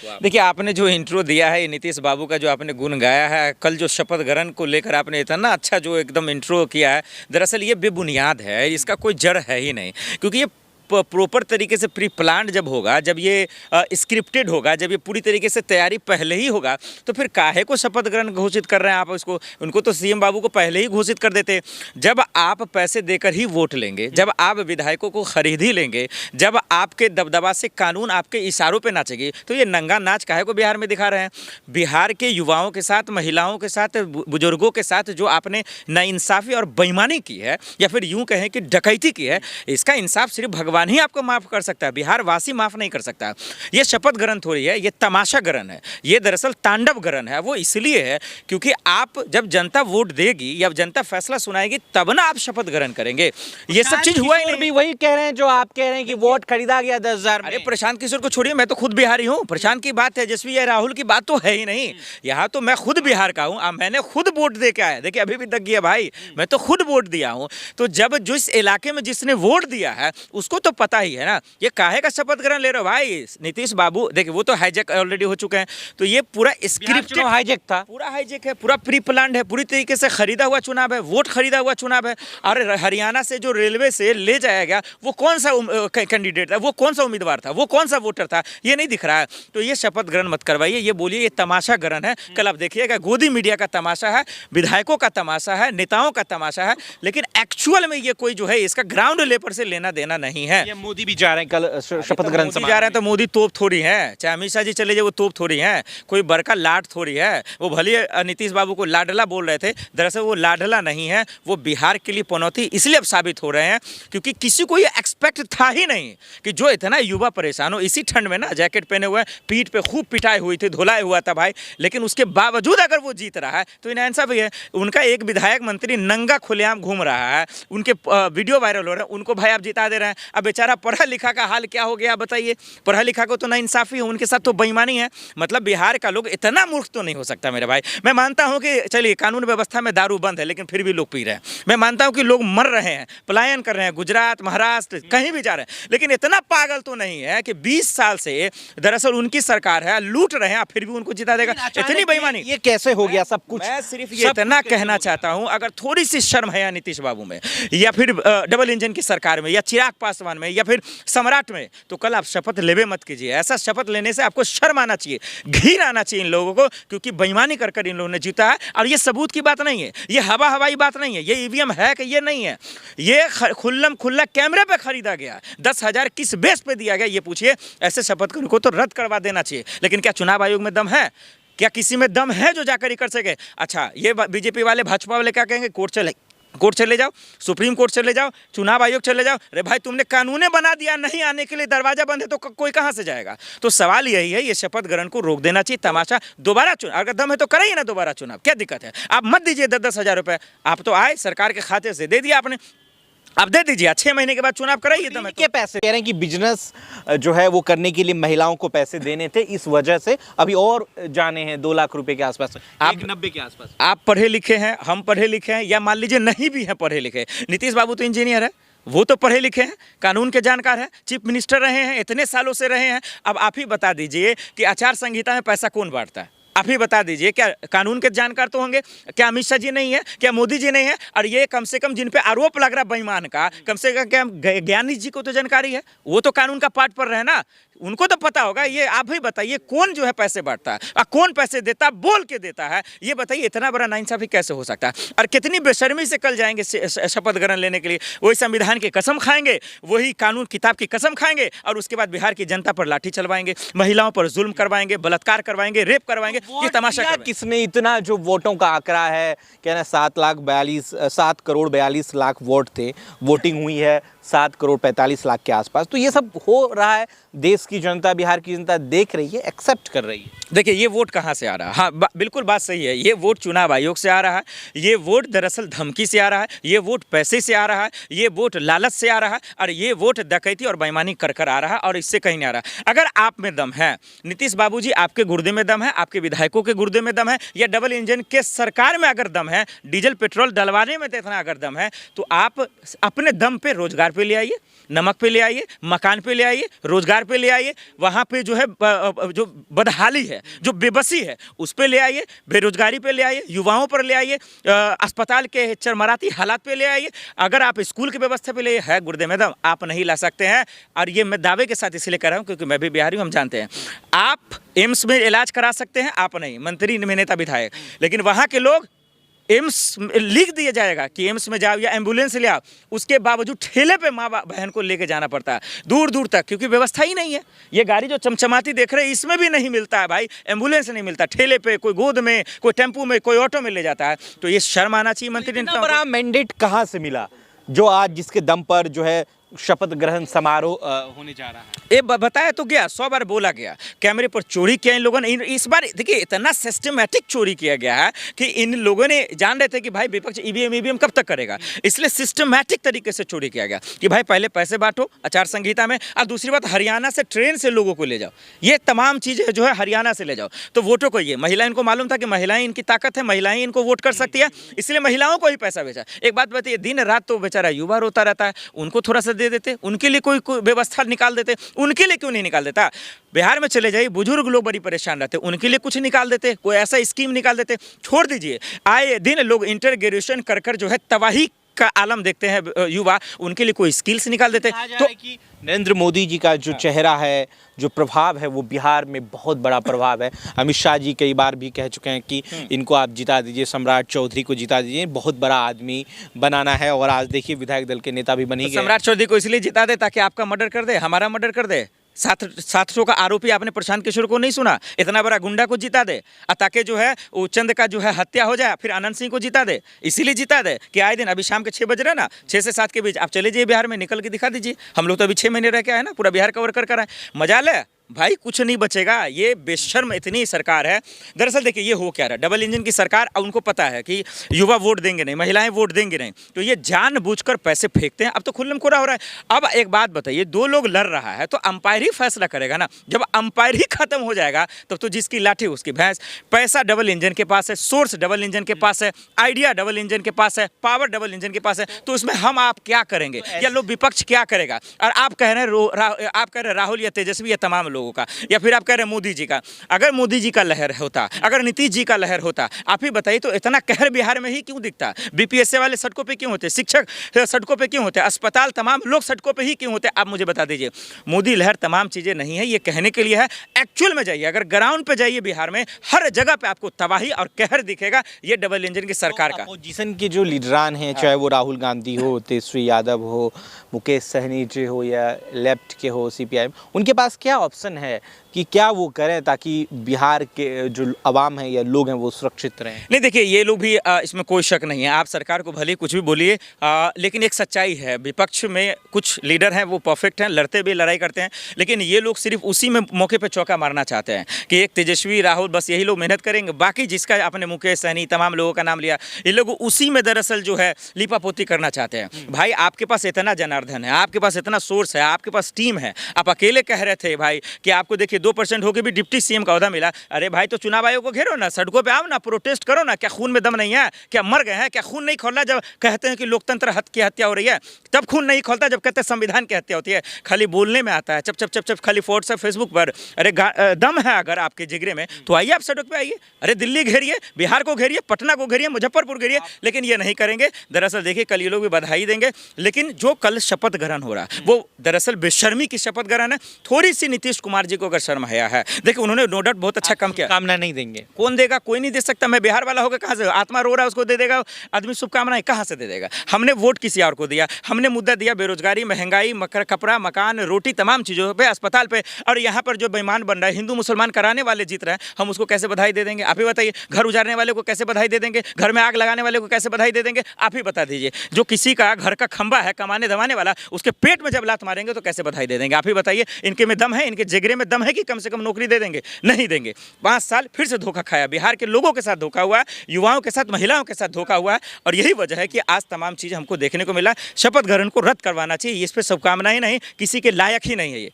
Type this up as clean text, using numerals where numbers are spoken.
देखिए, आपने जो इंट्रो दिया है, ये नीतीश बाबू का जो आपने गुण गाया है, कल जो शपथ ग्रहण को लेकर आपने इतना अच्छा जो एकदम इंट्रो किया है, दरअसल ये बेबुनियाद है, इसका कोई जड़ है ही नहीं। क्योंकि ये प्रॉपर तरीके से प्री प्लान्ड जब होगा, जब ये स्क्रिप्टेड होगा, जब ये पूरी तरीके से तैयारी पहले ही होगा, तो फिर काहे को शपथ ग्रहण घोषित कर रहे हैं आप इसको? उनको तो सीएम बाबू को पहले ही घोषित कर देते। जब आप पैसे देकर ही वोट लेंगे, जब आप विधायकों को खरीद ही लेंगे, जब आपके दबदबा से कानून आपके इशारों पे नाचेगी, तो ये नंगा नाच काहे को बिहार में दिखा रहे हैं? बिहार के युवाओं के साथ, महिलाओं के साथ, बुजुर्गों के साथ जो आपने नाइंसाफ़ी और बेईमानी की है, या फिर यूँ कहें कि डकैती की है, इसका इंसाफ सिर्फ भगवान ही आपको माफ कर सकता है, बिहार वासी माफ नहीं कर सकता। ये शपथ ग्रहण थोड़ी है, ये तमाशा ग्रहण है, ये दरअसल तांडव ग्रहण है। वो इसलिए है क्योंकि आप जब जनता वोट देगी या जनता फैसला सुनाएगी, तब ना आप शपथ ग्रहण करेंगे। ये सब चीज हुआ ही नहीं। भी वही कह रहे हैं जो आप कह रहे हैं कि वोट खरीदा गया 10,000 में। अरे प्रशांत किशोर को छोड़िए, मैं तो खुद बिहारी हूँ। प्रशांत की बात, तेजस्वी या राहुल की बात तो है ही नहीं। यहाँ तो मैं खुद बिहार का हूँ, मैंने खुद वोट दे के आया। देखिए अभी भी तक गया भाई, मैं तो खुद वोट दिया हूँ। तो जब जिस इलाके में जिसने वोट दिया है उसको तो पता ही है ना। ये काहे का शपथ ग्रहण ले रहे हो भाई नीतीश बाबू? देखिए वो तो हाईजैक ऑलरेडी हो चुके हैं। तो ये पूरा स्क्रिप्टेड हाईजैक था, पूरा हाईजैक है, पूरा प्री प्लान्ड है, पूरी तरीके से खरीदा हुआ चुनाव है, वोट खरीदा हुआ चुनाव है। और हरियाणा से जो रेलवे से ले जाया गया, वो कौन सा कैंडिडेट था, वो कौन सा उम्मीदवार था, वो कौन सा वोटर था, ये नहीं दिख रहा है। तो ये शपथ ग्रहण मत करवाइए, ये बोलिए ये तमाशा ग्रहण है। कल आप देखिएगा गोदी मीडिया का तमाशा है, विधायकों का तमाशा है, नेताओं का तमाशा है, लेकिन एक्चुअल में ये कोई जो है इसका ग्राउंड लेवल से लेना देना नहीं है। ये मोदी भी जा रहे हैं कल शपथ ग्रहण समारोह जा रहे हैं, तो मोदी तोप थोड़ी है। चाहे अमित शाह जी चले जाए, वो तोप थोड़ी है, कोई बड़का लाट थोड़ी है। वो भले नीतीश बाबू को लाडला बोल रहे थे, दरअसल वो लाडला नहीं है, वो बिहार के लिए पनौती इसलिए अब साबित हो रहे हैं क्योंकि किसी को ये एक्सपेक्ट था ही नहीं कि जो इतना युवा परेशान हो, इसी ठंड में ना जैकेट पहने हुए, पीठ पे खूब पिटाई हुई थी, धुलाई हुआ था भाई, लेकिन उसके बावजूद अगर वो जीत रहा है तो इनसाफ है। उनका एक विधायक मंत्री नंगा खुलेआम घूम रहा है, उनके वीडियो वायरल हो रहे हैं, उनको भाई आप जिता दे रहे हैं। अब बेचारा पढ़ा लिखा का हाल क्या हो गया बताइए? पढ़ा लिखा को तो ना इंसाफी है, उनके साथ तो बेईमानी है। मतलब बिहार का लोग इतना मूर्ख तो नहीं हो सकता मेरे भाई। मैं मानता हूं कि चलिए कानून व्यवस्था में दारू बंद है, लेकिन फिर भी लोग पी रहे हैं। मैं मानता हूं कि लोग मर रहे हैं, पलायन कर रहे हैं, गुजरात, महाराष्ट्र, कहीं भी जा रहे हैं, लेकिन इतना पागल तो नहीं है कि 20 साल से दरअसल उनकी सरकार है, लूट रहे हैं, फिर भी उनको जिता देगा। इतनी बेईमानी ये कैसे हो गया सब कुछ? मैं सिर्फ ये इतना कहना चाहता हूं, अगर थोड़ी सी शर्म है नीतीश बाबू में, या फिर डबल इंजन की सरकार में, या चिराग पासवान में, या फिर सम्राट में, तो कल आप शपथ लेवे मत कीजिए। ऐसा शपथ लेने से आपको शर्म आना चाहिए, घिन आना चाहिए इन लोगों को, क्योंकि बेईमानी कर कर इन लोगों ने जीता है। और ये सबूत की बात नहीं है, ये हवाई बात नहीं है, ये ईवीएम है कि ये नहीं है, ये खुल्लम खुल्ला कैमरे पे खरीदा गया। 10,000 किस बेस पे दिया गया ये पूछिए। ऐसे शपथ को तो रद्द करवा देना चाहिए। लेकिन क्या चुनाव आयोग में दम है? क्या किसी में दम है जो जाकर ही कर सके? अच्छा, ये बीजेपी वाले, भाजपा वाले क्या कहेंगे? कोर्ट चले जाओ, सुप्रीम कोर्ट चले जाओ, चुनाव आयोग चले जाओ। अरे भाई तुमने कानून बना दिया, नहीं आने के लिए दरवाजा बंद है, तो कोई कहां से जाएगा? तो सवाल यही है, ये शपथ ग्रहण को रोक देना चाहिए। तमाशा दोबारा चुनाव, अगर दम है तो कराइए ना दोबारा चुनाव, क्या दिक्कत है? आप मत दीजिए 10-10 हजार रुपए। आप तो आए सरकार के खाते से दे दिया आपने, आप दे दीजिए, 6 महीने के बाद चुनाव कराइए। तो मैं क्या पैसे कह रहे हैं कि बिजनेस जो है वो करने के लिए महिलाओं को पैसे देने थे, इस वजह से अभी और जाने हैं 2 लाख रुपए के आसपास, 190 के आसपास। आप पढ़े लिखे हैं, हम पढ़े लिखे हैं, या मान लीजिए नहीं भी हैं पढ़े लिखे। नीतीश बाबू तो इंजीनियर है, वो तो पढ़े लिखे हैं, कानून के जानकार हैं, चीफ मिनिस्टर रहे हैं, इतने सालों से रहे हैं। अब आप ही बता दीजिए कि आचार संहिता में पैसा कौन बांटता है? आप ही बता दीजिए। क्या कानून के जानकार तो होंगे? क्या अमित शाह जी नहीं है? क्या मोदी जी नहीं है? और ये कम से कम जिन पे आरोप लग रहा बेईमान का, कम से कम क्या ज्ञानी जी को तो जानकारी है, वो तो कानून का पाठ पढ़ रहे हैं ना, उनको तो पता होगा। ये आप ही बताइए कौन जो है पैसे बांटता है और कौन पैसे देता, बोल के देता है? ये बताइए, इतना बड़ा नाइंसाफी कैसे हो सकता है? और कितनी बेशर्मी से कल जाएंगे शपथ ग्रहण लेने के लिए, वही संविधान की कसम खाएंगे, वही कानून किताब की कसम खाएंगे, और उसके बाद बिहार की जनता पर लाठी चलवाएंगे, महिलाओं पर जुल्म करवाएंगे, बलात्कार करवाएंगे, रेप करवाएंगे। ये तमाशा किसने इतना जो वोटों का आंकड़ा है, कहना 7 करोड़ 42 लाख वोट थे, वोटिंग हुई है 7 करोड़ 45 लाख के आसपास। तो ये सब हो रहा है, देश की जनता, बिहार की जनता देख रही है, एक्सेप्ट कर रही है। देखिए ये वोट कहाँ से आ रहा है? हाँ बिल्कुल बात सही है, ये वोट चुनाव आयोग से आ रहा है, ये वोट दरअसल धमकी से आ रहा है, ये वोट पैसे से आ रहा है, ये वोट लालच से आ रहा है, और ये वोट डकैती और बेईमानी कर कर आ रहा है, और इससे कहीं नहीं आ रहा। अगर आप में दम है, नीतीश बाबू जी आपके गुर्दे में दम है, आपके विधायकों के गुर्दे में दम है, या डबल इंजन के सरकार में अगर दम है, डीजल पेट्रोल डलवाने में इतना अगर दम है, तो आप अपने दम पे रोजगार पे ले आइए, नमक पे ले आइए, मकान पे ले आइए, रोजगार पे ले आइए, वहाँ पे जो है जो बदहाली है, जो बेबसी है, उस पे ले आइए, बेरोजगारी पे ले आइए, युवाओं पर ले आइए, अस्पताल के चरमराती हालात पे ले आइए। अगर आप स्कूल की व्यवस्था पे ले है गुरुदेव मैडम, आप नहीं ला सकते हैं। और ये मैं दावे के साथ इसलिए कर रहा हूँ क्योंकि मैं भी बिहारी हूँ, हम जानते हैं। आप एम्स में इलाज करा सकते हैं, आप नहीं, मंत्री नेता विधायक, लेकिन वहाँ के लोग एम्स लिख दिया जाएगा कि एम्स में जाओ या एम्बुलेंस ले आओ, उसके बावजूद ठेले पे माँ बहन को लेके जाना पड़ता है दूर दूर तक, क्योंकि व्यवस्था ही नहीं है। ये गाड़ी जो चमचमाती देख रहे हैं इसमें भी नहीं मिलता है भाई, एम्बुलेंस नहीं मिलता, ठेले पे कोई गोद में, कोई टेम्पू में, कोई ऑटो में ले जाता है। तो ये शर्म आना चाहिए मंत्री इतना बड़ा मैंडेट कहाँ से मिला जो आज जिसके दम पर जो है शपथ ग्रहण समारोह होने जा रहा है? ये बताया तो गया, 100 बार बोला गया, कैमरे पर चोरी किया इन लोगों ने। इस बार देखिए इतना सिस्टमेटिक चोरी किया गया है कि इन लोगों ने जान रहे थे कि भाई विपक्ष ईवीएम कब तक करेगा, इसलिए सिस्टमेटिक तरीके से चोरी किया गया कि भाई पहले पैसे बांटो आचार संहिता में, और दूसरी बात हरियाणा से ट्रेन से लोगों को ले जाओ, ये तमाम चीज़ें जो है हरियाणा से ले जाओ। तो वोटों को ये महिला इनको मालूम था कि महिलाएं इनकी ताकत है, महिलाएं इनको वोट कर सकती है, इसलिए महिलाओं को ही पैसा बेचा। एक बात बताइए, दिन रात तो बेचारा युवा रोता रहता है, उनको थोड़ा सा दे देते, उनके लिए कोई व्यवस्था निकाल देते, उनके लिए क्यों नहीं निकाल देता? बिहार में चले जाइए, बुजुर्ग लोग बड़ी परेशान रहते, उनके लिए कुछ निकाल देते, कोई ऐसा स्कीम निकाल देते। छोड़ दीजिए, आए दिन लोग इंटर ग्रेजुएशन कर कर जो है तबाही का आलम देखते हैं युवा, उनके लिए कोई स्किल्स निकाल देते। तो कि नरेंद्र मोदी जी का जो चेहरा है, जो प्रभाव है, वो बिहार में बहुत बड़ा प्रभाव है। अमित शाह जी कई बार भी कह चुके हैं कि इनको आप जिता दीजिए, सम्राट चौधरी को जिता दीजिए, बहुत बड़ा आदमी बनाना है। और आज देखिए विधायक दल के नेता भी बनी गए। सम्राट चौधरी को इसलिए जिता दे ताकि आपका मर्डर कर दे, हमारा मर्डर कर दे। 700 का आरोपी आपने प्रशांत किशोर को नहीं सुना, इतना बड़ा गुंडा को जिता दे, ताकि जो है वो चंद का जो है हत्या हो जाए, फिर आनंद सिंह को जिता दे, इसीलिए जिता दे कि आए दिन अभी शाम के 6 बज रहे ना, 6 से 7 के बीच आप चले जाइए बिहार में, निकल के दिखा दीजिए। हम लोग तो अभी 6 महीने रह के आए ना, पूरा बिहार कवर कर आए, मजा ले भाई, कुछ नहीं बचेगा। ये बेशर्म इतनी सरकार है। दरअसल देखिए ये हो क्या रहा है, डबल इंजन की सरकार, अब उनको पता है कि युवा वोट देंगे नहीं, महिलाएं वोट देंगे नहीं, तो ये जानबूझकर पैसे फेंकते हैं। अब तो खुल्लम खुला हो रहा है। अब एक बात बताइए, 2 लोग लड़ रहा है तो अंपायर ही फैसला करेगा ना। जब अंपायर ही खत्म हो जाएगा तब तो जिसकी लाठी उसकी भैंस। पैसा डबल इंजन के पास है, सोर्स डबल इंजन के पास है, आइडिया डबल इंजन के पास है, पावर डबल इंजन के पास है, तो उसमें हम आप क्या करेंगे या लोग विपक्ष क्या करेगा? और आप कह रहे हैं राहुल या तेजस्वी या तमाम लोगों का, या फिर आप कह रहे हैं मोदी जी का। अगर मोदी जी का लहर होता, अगर नीतीश जी का लहर होता, आप ही बताइए तो इतना कहर बिहार में ही क्यों दिखता? बीपीएससी वाले सड़कों पे क्यों होते, शिक्षक सड़कों पे क्यों होते, अस्पताल तमाम लोग सड़कों पे ही क्यों होते? आप मुझे बता दीजिए। मोदी लहर तमाम चीज़ें नहीं है, ये कहने के लिए है। एक्चुअल में जाइए, अगर ग्राउंड पे जाइए बिहार में, हर जगह पे आपको तबाही और कहर दिखेगा, ये डबल इंजन की सरकार का। अपोजिशन के जो लीडरान हैं, चाहे वो राहुल गांधी हो, तेजस्वी यादव हो, मुकेश सहनी जी हो, या लेफ्ट के हो सीपीआईएम, उनके पास क्या ऑप्शन है कि क्या वो करें ताकि बिहार के जो आवाम है या लोग हैं वो सुरक्षित रहें? नहीं देखिए, ये लोग भी इसमें कोई शक नहीं है, आप सरकार को भले कुछ भी बोलिए, लेकिन एक सच्चाई है, विपक्ष में कुछ लीडर हैं वो परफेक्ट हैं, लड़ते भी लड़ाई करते हैं, लेकिन ये लोग सिर्फ उसी में मौके पे चौका मारना चाहते हैं कि एक तेजस्वी राहुल, बस यही लोग मेहनत करेंगे, बाकी जिसका आपने मुकेश सहनी तमाम लोगों का नाम लिया, ये लोग उसी में दरअसल जो है लिपापोती करना चाहते हैं। भाई आपके पास इतना जनार्दन है, आपके पास इतना सोर्स है, आपके पास टीम है, आप अकेले कह रहे थे भाई कि आपको देखिए 2% होकर भी डिप्टी सीएम का ओहदा मिला। अरे भाई तो चुनाव आयोग को घेरो ना, सड़कों पे आओ ना, प्रोटेस्ट करो ना। क्या खून में दम नहीं है? क्या मर गए हैं? क्या खून नहीं खोलना? जब कहते हैं कि लोकतंत्र की हत्या हो रही है तब खून नहीं खोलता, जब कहते हैं संविधान की हत्या होती है। खाली बोलने में आता है, चप चप चप चप खाली फोर्स है फेसबुक पर। अरे दम है अगर आपके जिगरे में तो आइए, आप सड़क पे आइए। अरे दिल्ली घेरिए, बिहार को घेरिए, पटना को घेरिए, मुजफ्फरपुर घेरिए, लेकिन ये नहीं करेंगे। दरअसल देखिए कल ये लोग भी बधाई देंगे, लेकिन जो कल शपथ ग्रहण हो रहा है वो दरअसल बेशर्मी की शपथ ग्रहण है। थोड़ी सी नीतीश कुमार जी को अगर शर्म आया है, देखिए उन्होंने नो डाउट बहुत अच्छा काम किया। कामना नहीं देंगे? कौन देगा? कोई नहीं दे सकता। मैं बिहार वाला होगा कहाँ से? आत्मा रो रहा है उसको दे देगा आदमी शुभकामनाएं? कहाँ से दे देगा? हमने वोट किसी और को दिया, हमने मुद्दा दिया बेरोजगारी, महंगाई, कपड़ा, मकान, रोटी, तमाम चीज़ों पे, अस्पताल पे, और यहाँ पर जो बेईमान बन रहा है, हिंदू मुसलमान कराने वाले जीत रहे हैं, हम उसको कैसे बधाई दे देंगे? आप ही बताइए। घर उजाड़ने वाले को कैसे बधाई दे देंगे? घर में आग लगाने वाले को कैसे बधाई दे देंगे? आप ही बता दीजिए। जो किसी का घर का खंबा है कमाने धमाने वाला, उसके पेट में जब लात मारेंगे तो कैसे बधाई दे देंगे? आप ही बताइए। इनके में दम है, इनके जिगरे में दम है कि कम से कम नौकरी दे देंगे? नहीं देंगे। 5 साल फिर से धोखा खाया, बिहार के लोगों के साथ धोखा हुआ, युवाओं के साथ, महिलाओं के साथ धोखा हुआ, और यही वजह है कि आज तमाम चीज़ें हमको देखने को मिला। शपथ ग्रहण को रद्द करवाना चाहिए, इस पर शुभकामनाएं नहीं, किसी के लायक ही नहीं है ये।